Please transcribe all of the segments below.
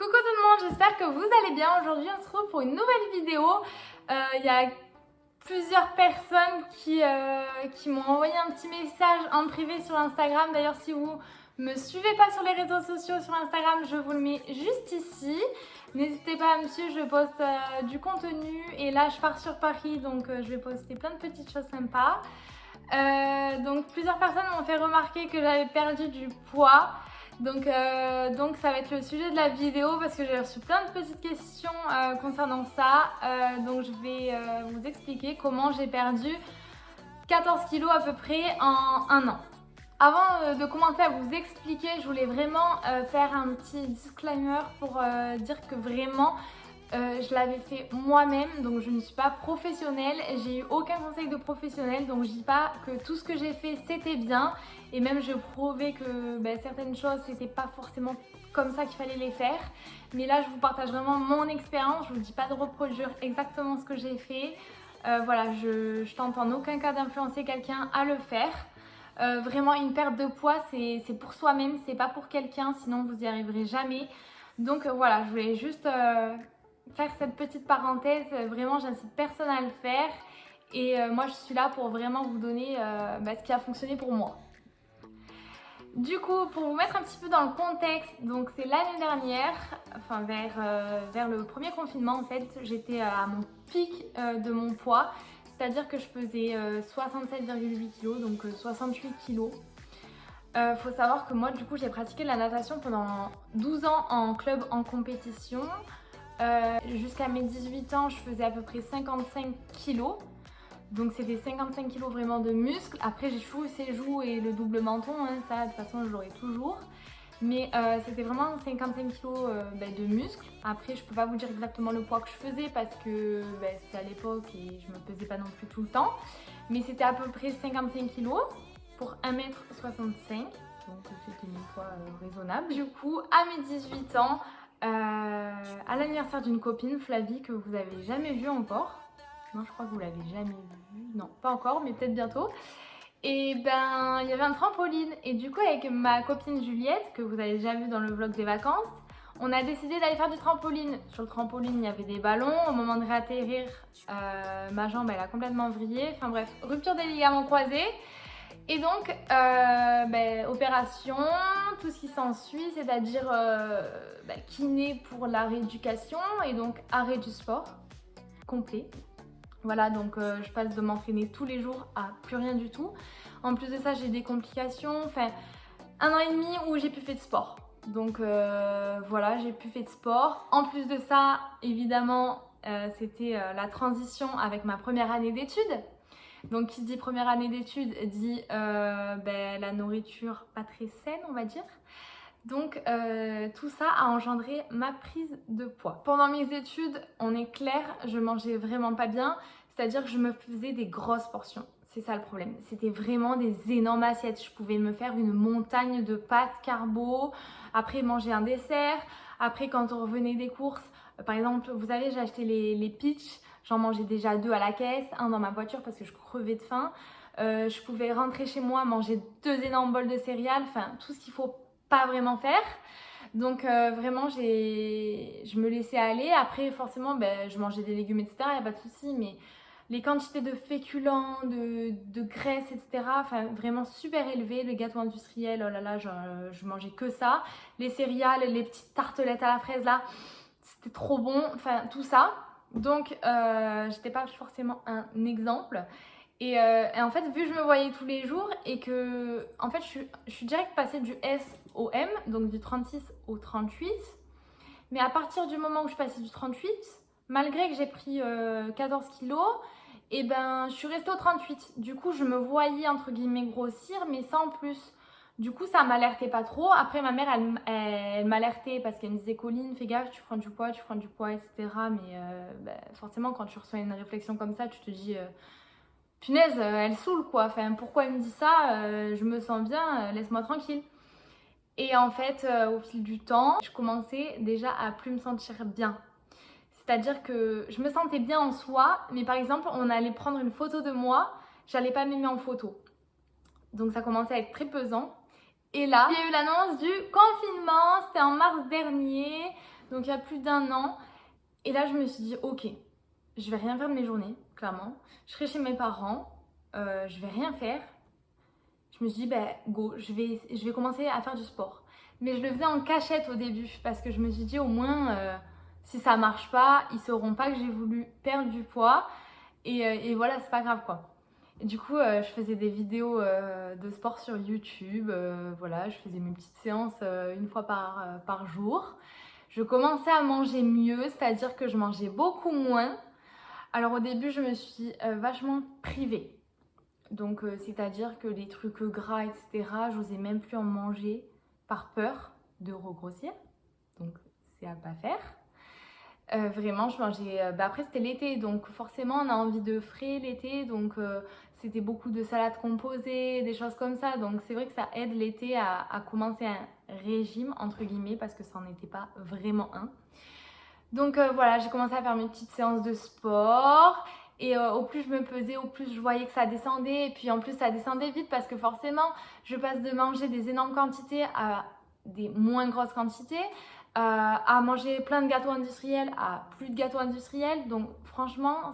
Coucou tout le monde, j'espère que vous allez bien. Aujourd'hui on se retrouve pour une nouvelle vidéo. Il y a plusieurs personnes qui m'ont envoyé un petit message en privé sur Instagram. D'ailleurs, si vous me suivez pas sur les réseaux sociaux sur Instagram, je vous le mets juste ici. N'hésitez pas à me suivre, je poste du contenu et là je pars sur Paris, donc je vais poster plein de petites choses sympas. Donc plusieurs personnes m'ont fait remarquer que j'avais perdu du poids. Donc ça va être le sujet de la vidéo parce que j'ai reçu plein de petites questions concernant ça. Donc je vais vous expliquer comment j'ai perdu 14 kilos à peu près en un an. Avant de commencer à vous expliquer, je voulais vraiment faire un petit disclaimer pour dire que vraiment je l'avais fait moi-même, donc je ne suis pas professionnelle, j'ai eu aucun conseil de professionnel, donc je dis pas que tout ce que j'ai fait c'était bien, et même je prouvais que certaines choses c'était pas forcément comme ça qu'il fallait les faire, mais là je vous partage vraiment mon expérience, je vous dis pas de reproduire exactement ce que j'ai fait. Voilà, je tente en aucun cas d'influencer quelqu'un à le faire. Vraiment une perte de poids c'est pour soi-même, c'est pas pour quelqu'un, sinon vous n'y arriverez jamais. Donc voilà, je voulais juste faire cette petite parenthèse, vraiment j'incite personne à le faire et moi je suis là pour vraiment vous donner ce qui a fonctionné pour moi. Du coup, pour vous mettre un petit peu dans le contexte, donc c'est l'année dernière, enfin vers le premier confinement en fait, j'étais à mon pic de mon poids, c'est-à-dire que je pesais 67,8 kg, donc 68 kg. Faut savoir que moi du coup j'ai pratiqué la natation pendant 12 ans en club en compétition. Jusqu'à mes 18 ans, je faisais à peu près 55 kilos. Donc c'était 55 kilos vraiment de muscles. Après j'ai toujours eu ces joues et le double menton, hein, ça de toute façon je l'aurai toujours. Mais c'était vraiment 55 kilos de muscles. Après je peux pas vous dire exactement le poids que je faisais parce que c'était à l'époque et je me pesais pas non plus tout le temps. Mais c'était à peu près 55 kilos pour 1m65. Donc c'était une poids raisonnable. Du coup à mes 18 ans, à l'anniversaire d'une copine, Flavie, que vous avez jamais vue encore. Non, je crois que vous l'avez jamais vue. Non, pas encore, mais peut-être bientôt. Et il y avait un trampoline. Et du coup, avec ma copine Juliette, que vous avez déjà vue dans le vlog des vacances, on a décidé d'aller faire du trampoline. Sur le trampoline, il y avait des ballons. Au moment de réatterrir, ma jambe, elle a complètement vrillé. Enfin bref, rupture des ligaments croisés. Et donc, opération, tout ce qui s'ensuit, c'est-à-dire kiné pour la rééducation et donc arrêt du sport complet. Voilà, donc je passe de m'entraîner tous les jours à plus rien du tout. En plus de ça, j'ai des complications, enfin 1 an et demi où j'ai plus fait de sport. Donc voilà, j'ai plus fait de sport. En plus de ça, évidemment, c'était la transition avec ma première année d'études. Donc qui dit première année d'études dit la nourriture pas très saine, on va dire. Donc tout ça a engendré ma prise de poids. Pendant mes études, on est clair, je mangeais vraiment pas bien, c'est-à-dire que je me faisais des grosses portions. C'est ça le problème. C'était vraiment des énormes assiettes. Je pouvais me faire une montagne de pâtes carbo, après manger un dessert, après quand on revenait des courses, par exemple, vous savez, j'ai acheté les Peach. J'en mangeais déjà 2 à la caisse, un dans ma voiture parce que je crevais de faim. Je pouvais rentrer chez moi, manger 2 énormes bols de céréales, enfin tout ce qu'il faut pas vraiment faire. Donc vraiment, je me laissais aller. Après, forcément, je mangeais des légumes, etc. Il n'y a pas de souci, mais les quantités de féculents, de graisse, etc. Enfin, vraiment super élevées. Le gâteau industriel, oh là là, je mangeais que ça. Les céréales, les petites tartelettes à la fraise là, c'était trop bon. Enfin, tout ça. Donc, j'étais pas forcément un exemple. Et en fait, vu que je me voyais tous les jours et que, en fait, je suis direct passée du S au M, donc du 36 au 38. Mais à partir du moment où je passais du 38, malgré que j'ai pris 14 kilos, et je suis restée au 38. Du coup, je me voyais entre guillemets grossir, mais sans plus. Du coup, ça m'alertait pas trop. Après, ma mère, elle m'alertait parce qu'elle me disait Colline, fais gaffe, tu prends du poids, etc. Mais forcément, quand tu reçois une réflexion comme ça, tu te dis punaise, elle saoule quoi. Enfin, pourquoi elle me dit ça? Je me sens bien, laisse-moi tranquille. Et en fait, au fil du temps, je commençais déjà à plus me sentir bien. C'est-à-dire que je me sentais bien en soi, mais par exemple, on allait prendre une photo de moi, j'allais pas m'aimer en photo. Donc ça commençait à être très pesant. Et là, il y a eu l'annonce du confinement, c'était en mars dernier. donc il y a plus d'1 an. Et là, je me suis dit, ok, je vais rien faire de mes journées, clairement. Je serai chez mes parents, je vais rien faire. Je me suis dit, ben go, je vais commencer à faire du sport. Mais je le faisais en cachette au début parce que je me suis dit, au moins, si ça marche pas, ils sauront pas que j'ai voulu perdre du poids. Et voilà, c'est pas grave quoi. Et du coup, je faisais des vidéos de sport sur YouTube. Voilà, je faisais mes petites séances une fois par jour. Je commençais à manger mieux, c'est-à-dire que je mangeais beaucoup moins. Alors au début, je me suis vachement privée. Donc, c'est-à-dire que les trucs gras, etc., j'osais même plus en manger par peur de regrossir. Donc, c'est à pas faire. Vraiment, je mangeais. Après, c'était l'été, donc forcément, on a envie de frais l'été. Donc, c'était beaucoup de salades composées, des choses comme ça. Donc, c'est vrai que ça aide l'été à commencer un régime, entre guillemets, parce que ça n'en était pas vraiment un. Donc, voilà, j'ai commencé à faire mes petites séances de sport. Et au plus je me pesais, au plus je voyais que ça descendait. Et puis en plus, ça descendait vite parce que forcément, je passe de manger des énormes quantités à des moins grosses quantités. À manger plein de gâteaux industriels à plus de gâteaux industriels. Donc franchement,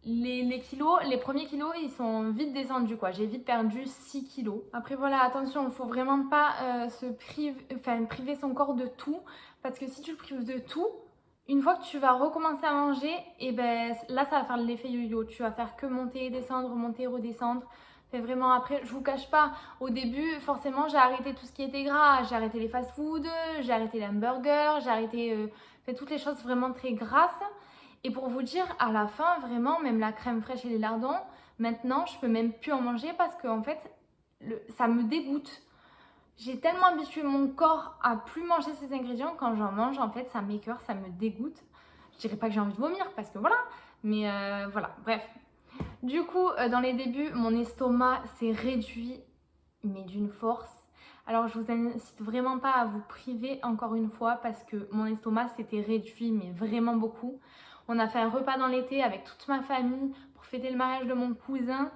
les kilos, les premiers kilos, ils sont vite descendus quoi. J'ai vite perdu 6 kilos. Après voilà, attention, il ne faut vraiment pas priver son corps de tout. Parce que si tu le prives de tout, une fois que tu vas recommencer à manger, et ben là ça va faire l'effet yo-yo. Tu vas faire que monter et descendre, monter et redescendre. Mais vraiment après, je vous cache pas, au début forcément j'ai arrêté tout ce qui était gras. J'ai arrêté les fast-food, j'ai arrêté les hamburgers, j'ai arrêté toutes les choses vraiment très grasses. Et pour vous dire, à la fin vraiment, même la crème fraîche et les lardons, maintenant je peux même plus en manger parce que en fait ça me dégoûte. J'ai tellement habitué mon corps à plus manger ces ingrédients, quand j'en mange, en fait, ça m'écœure, ça me dégoûte. Je dirais pas que j'ai envie de vomir, parce que voilà, mais voilà, bref. Du coup, dans les débuts, mon estomac s'est réduit, mais d'une force. Alors, je vous incite vraiment pas à vous priver encore une fois, parce que mon estomac s'était réduit, mais vraiment beaucoup. On a fait un repas dans l'été avec toute ma famille pour fêter le mariage de mon cousin.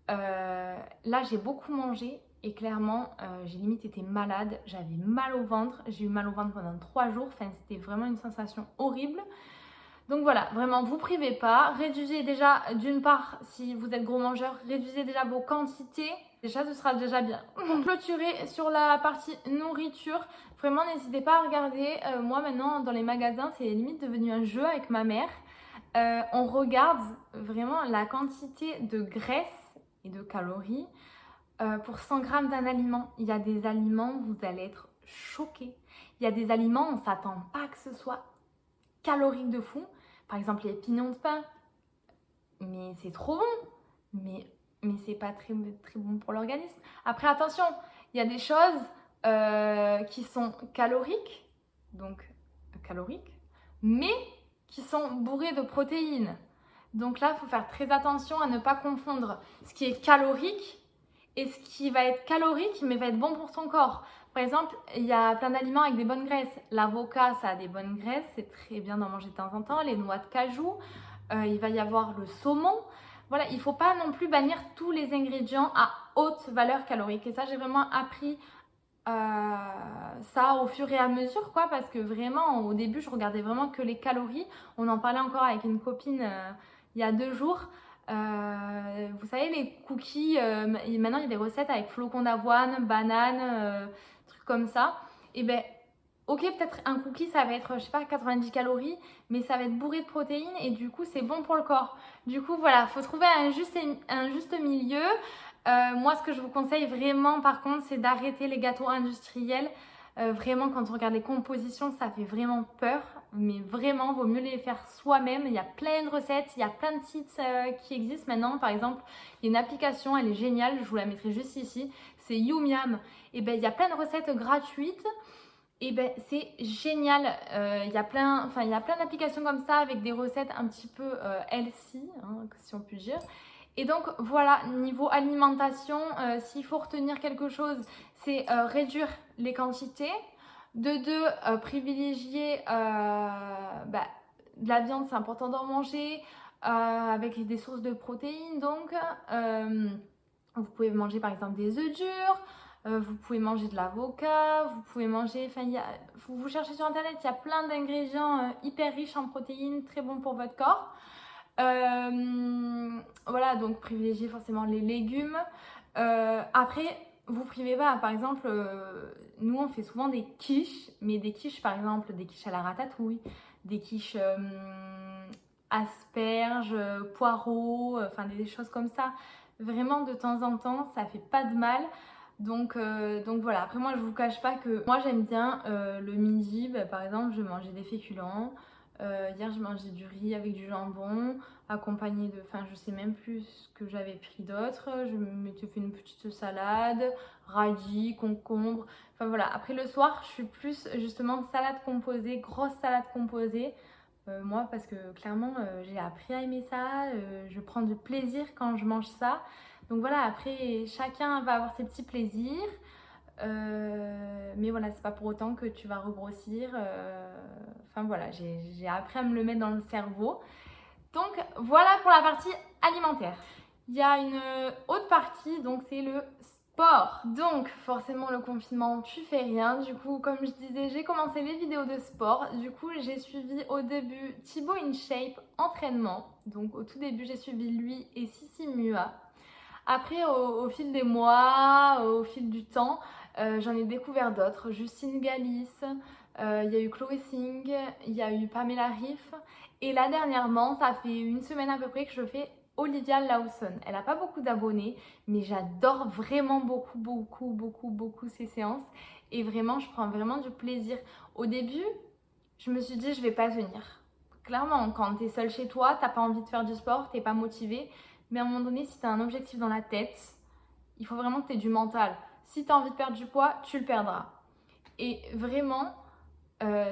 Là, j'ai beaucoup mangé. Et clairement, j'ai limite été malade, j'avais mal au ventre, j'ai eu mal au ventre pendant 3 jours, enfin c'était vraiment une sensation horrible. Donc voilà, vraiment, vous privez pas, réduisez déjà, d'une part, si vous êtes gros mangeur, réduisez déjà vos quantités, déjà ce sera déjà bien. Pour clôturer sur la partie nourriture, vraiment n'hésitez pas à regarder, moi maintenant dans les magasins, c'est limite devenu un jeu avec ma mère. On regarde vraiment la quantité de graisse et de calories. Pour 100 grammes d'un aliment, il y a des aliments, vous allez être choqués. Il y a des aliments, on ne s'attend pas que ce soit calorique de fou. Par exemple, les pignons de pain. Mais c'est trop bon. Mais c'est pas très, très bon pour l'organisme. Après, attention, il y a des choses qui sont caloriques. Donc, caloriques. Mais qui sont bourrées de protéines. Donc là, il faut faire très attention à ne pas confondre ce qui est calorique et ce qui va être calorique mais va être bon pour ton corps. Par exemple, il y a plein d'aliments avec des bonnes graisses. L'avocat, ça a des bonnes graisses, c'est très bien d'en manger de temps en temps. Les noix de cajou, il va y avoir le saumon. Voilà, il ne faut pas non plus bannir tous les ingrédients à haute valeur calorique. Et ça, j'ai vraiment appris ça au fur et à mesure, quoi, parce que vraiment, au début, je regardais vraiment que les calories. On en parlait encore avec une copine il y a 2 jours. Vous savez, les cookies, maintenant il y a des recettes avec flocons d'avoine, bananes, trucs comme ça. Et ben, ok, peut-être un cookie ça va être, je sais pas, 90 calories, mais ça va être bourré de protéines et du coup c'est bon pour le corps. Du coup, voilà, faut trouver un juste milieu. Moi, ce que je vous conseille vraiment, par contre, c'est d'arrêter les gâteaux industriels. Vraiment, quand on regarde les compositions, ça fait vraiment peur. Mais vraiment, vaut mieux les faire soi-même. Il y a plein de recettes, il y a plein de sites qui existent maintenant. Par exemple, il y a une application, elle est géniale, je vous la mettrai juste ici. C'est Youmiam. Et ben, il y a plein de recettes gratuites. Et ben, c'est génial. Il y a plein d'applications comme ça avec des recettes un petit peu healthy, hein, si on peut dire. Et donc voilà, niveau alimentation, s'il faut retenir quelque chose, c'est réduire les quantités. De 2, privilégier de la viande, c'est important d'en manger, avec des sources de protéines. Donc, vous pouvez manger par exemple des œufs durs, Vous pouvez manger de l'avocat, vous pouvez manger, enfin, vous cherchez sur internet, il y a plein d'ingrédients hyper riches en protéines, très bons pour votre corps. Voilà, donc privilégiez forcément les légumes. Après, vous privez pas, par exemple, nous on fait souvent des quiches, mais des quiches par exemple, des quiches à la ratatouille, des quiches asperges, poireaux, enfin des choses comme ça. Vraiment de temps en temps, ça fait pas de mal. Donc voilà, après moi je vous cache pas que moi j'aime bien le midi, par exemple je mangeais des féculents. Hier j'ai mangé du riz avec du jambon, accompagné de, enfin je sais même plus ce que j'avais pris d'autre. Je m'étais fait une petite salade, radis, concombre, enfin voilà. Après le soir je suis plus justement salade composée, grosse salade composée. Moi parce que clairement j'ai appris à aimer ça, je prends du plaisir quand je mange ça. Donc voilà, après chacun va avoir ses petits plaisirs. Mais voilà, c'est pas pour autant que tu vas regrossir. Enfin voilà, j'ai appris à me le mettre dans le cerveau. Donc voilà pour la partie alimentaire. Il y a une autre partie, donc c'est le sport. Donc forcément le confinement, tu fais rien. Du coup, comme je disais, j'ai commencé les vidéos de sport. Du coup, j'ai suivi au début Thibaut InShape entraînement. Donc au tout début, j'ai suivi lui et Sissi Mua. Après, au fil des mois, au fil du temps, j'en ai découvert d'autres. Justine Galis, il y a eu Chloé Singh, il y a eu Pamela Riff. Et là, dernièrement, ça fait une semaine à peu près que je fais Olivia Lawson. Elle n'a pas beaucoup d'abonnés, mais j'adore vraiment beaucoup ses séances. Et vraiment, je prends vraiment du plaisir. Au début, je me suis dit, je vais pas tenir. Clairement, quand tu es seule chez toi, t'as pas envie de faire du sport, t'es pas motivé. Mais à un moment donné, si tu as un objectif dans la tête, il faut vraiment que tu aies du mental. Si tu as envie de perdre du poids, tu le perdras. Et vraiment,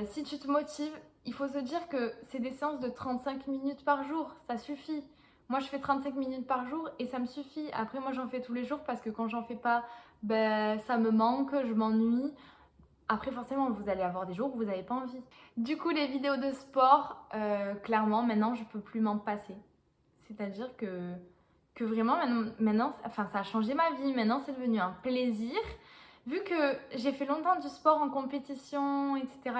si tu te motives, il faut se dire que c'est des séances de 35 minutes par jour, ça suffit. Moi, je fais 35 minutes par jour et ça me suffit. Après, moi, j'en fais tous les jours parce que quand j'en fais pas, ben, ça me manque, je m'ennuie. Après, forcément, vous allez avoir des jours où vous n'avez pas envie. Du coup, les vidéos de sport, clairement, maintenant, je peux plus m'en passer. C'est-à-dire que vraiment, maintenant, enfin, ça a changé ma vie. Maintenant, c'est devenu un plaisir. Vu que j'ai fait longtemps du sport en compétition, etc.,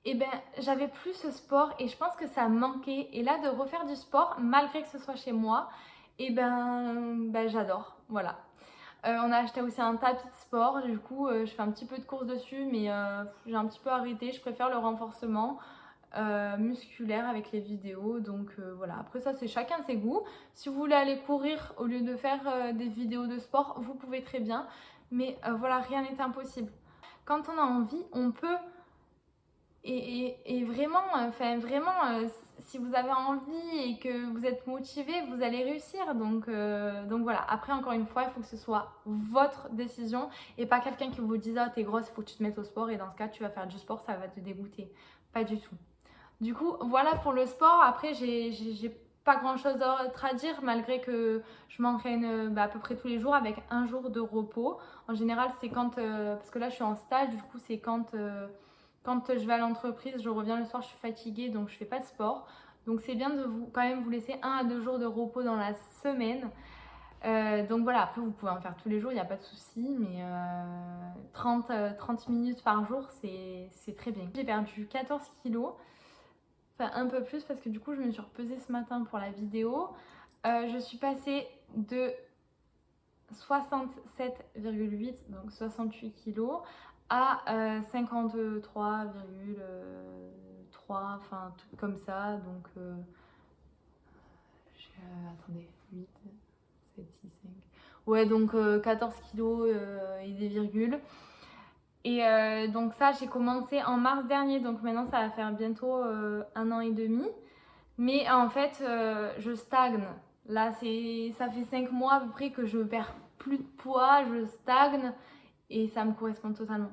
et ben, j'avais plus ce sport et je pense que ça manquait. Et là, de refaire du sport, malgré que ce soit chez moi, et ben j'adore. Voilà. On a acheté aussi un tapis de sport, du coup je fais un petit peu de course dessus, mais j'ai un petit peu arrêté, je préfère le renforcement musculaire avec les vidéos, donc voilà. Après ça, c'est chacun ses goûts. Si vous voulez aller courir au lieu de faire des vidéos de sport, vous pouvez très bien, mais voilà, rien n'est impossible. Quand on a envie, on peut. Et vraiment, enfin vraiment, si vous avez envie et que vous êtes motivé, vous allez réussir. Donc voilà. Après, encore une fois, il faut que ce soit votre décision et pas quelqu'un qui vous dise ah t'es grosse, il faut que tu te mettes au sport et dans ce cas tu vas faire du sport, ça va te dégoûter. Pas du tout. Du coup, voilà pour le sport. Après, j'ai pas grand chose d'autre à dire malgré que je m'entraîne à peu près tous les jours avec un jour de repos. En général, c'est quand, parce que là je suis en stage, du coup c'est quand je vais à l'entreprise, je reviens le soir, je suis fatiguée, donc je fais pas de sport. Donc c'est bien de quand même vous laisser 1 à 2 jours de repos dans la semaine. Donc voilà, après vous pouvez en faire tous les jours, il n'y a pas de souci, mais 30 minutes par jour, c'est très bien. J'ai perdu 14 kilos, enfin un peu plus parce que du coup je me suis repesée ce matin pour la vidéo. Je suis passée de 67,8, donc 68 kilos, à 53,3, enfin un truc comme ça. Donc, attendez, 8, 7, 6, 5. Ouais, donc 14 kilos et des virgules. Et donc ça, j'ai commencé en mars dernier, donc maintenant ça va faire bientôt 1 an et demi. Mais en fait, je stagne. Là, ça fait 5 mois à peu près que je perds plus de poids, je stagne et ça me correspond totalement.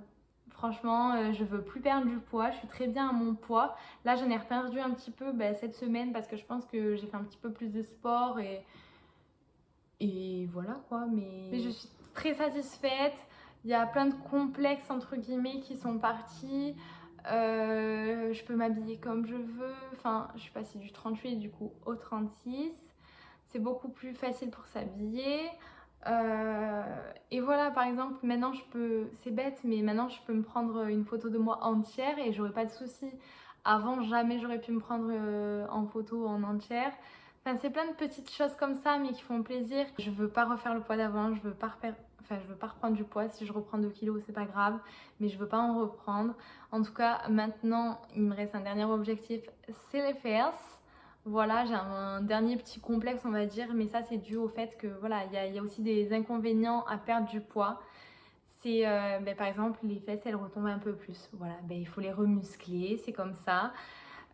Franchement, je veux plus perdre du poids, je suis très bien à mon poids. Là, j'en ai reperdu un petit peu cette semaine parce que je pense que j'ai fait un petit peu plus de sport et voilà quoi. Mais je suis très satisfaite. Il y a plein de complexes entre guillemets qui sont partis. Je peux m'habiller comme je veux. Enfin, je suis passée du 38 du coup au 36. C'est beaucoup plus facile pour s'habiller. Et voilà, par exemple, maintenant je peux, c'est bête, mais maintenant je peux me prendre une photo de moi entière et j'aurais pas de soucis. Avant, jamais j'aurais pu me prendre en photo en entière. Enfin, c'est plein de petites choses comme ça, mais qui font plaisir. Je veux pas refaire le poids d'avant, je veux pas enfin, je veux pas reprendre du poids. Si je reprends 2 kilos, c'est pas grave, mais je veux pas en reprendre. En tout cas, maintenant, il me reste un dernier objectif, c'est les fesses. Voilà, j'ai un dernier petit complexe, on va dire, mais ça, c'est dû au fait que, voilà, il y a aussi des inconvénients à perdre du poids. C'est, par exemple, les fesses, elles retombent un peu plus. Voilà, il faut les remuscler, c'est comme ça.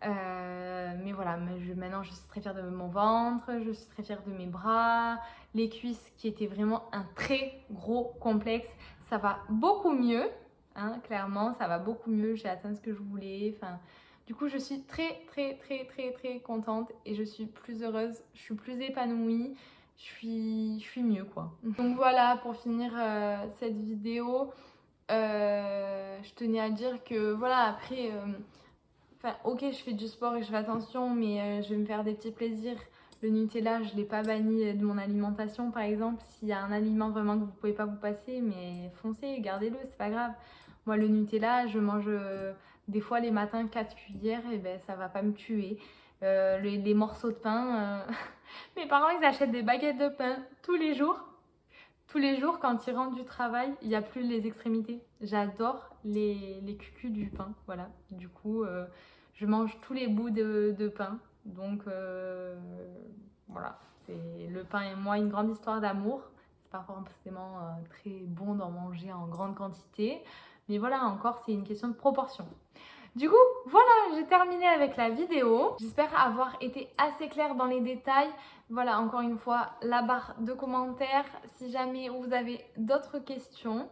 Mais voilà, maintenant, je suis très fière de mon ventre, je suis très fière de mes bras. Les cuisses, qui étaient vraiment un très gros complexe, ça va beaucoup mieux, hein, clairement, ça va beaucoup mieux. J'ai atteint ce que je voulais, enfin... Du coup, je suis très, très, très, très, très contente et je suis plus heureuse, je suis plus épanouie, je suis mieux, quoi. Donc voilà, pour finir cette vidéo, je tenais à dire que, voilà, après, enfin, ok, je fais du sport et je fais attention, mais je vais me faire des petits plaisirs. Le Nutella, je ne l'ai pas banni de mon alimentation, par exemple. S'il y a un aliment vraiment que vous ne pouvez pas vous passer, mais foncez, gardez-le, c'est pas grave. Moi, le Nutella, je mange des fois les matins 4 cuillères, et ben ça va pas me tuer. Les morceaux de pain, mes parents, ils achètent des baguettes de pain tous les jours. Tous les jours, quand ils rentrent du travail, il n'y a plus les extrémités. J'adore les cucus du pain, voilà. Du coup, je mange tous les bouts de pain. Donc, voilà. C'est le pain et moi une grande histoire d'amour. C'est pas forcément très bon d'en manger en grande quantité. Mais voilà, encore, c'est une question de proportion. Du coup, voilà, j'ai terminé avec la vidéo. J'espère avoir été assez claire dans les détails. Voilà, encore une fois, la barre de commentaires si jamais vous avez d'autres questions.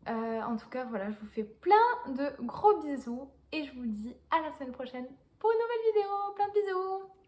En tout cas, voilà, je vous fais plein de gros bisous et je vous dis à la semaine prochaine pour une nouvelle vidéo. Plein de bisous!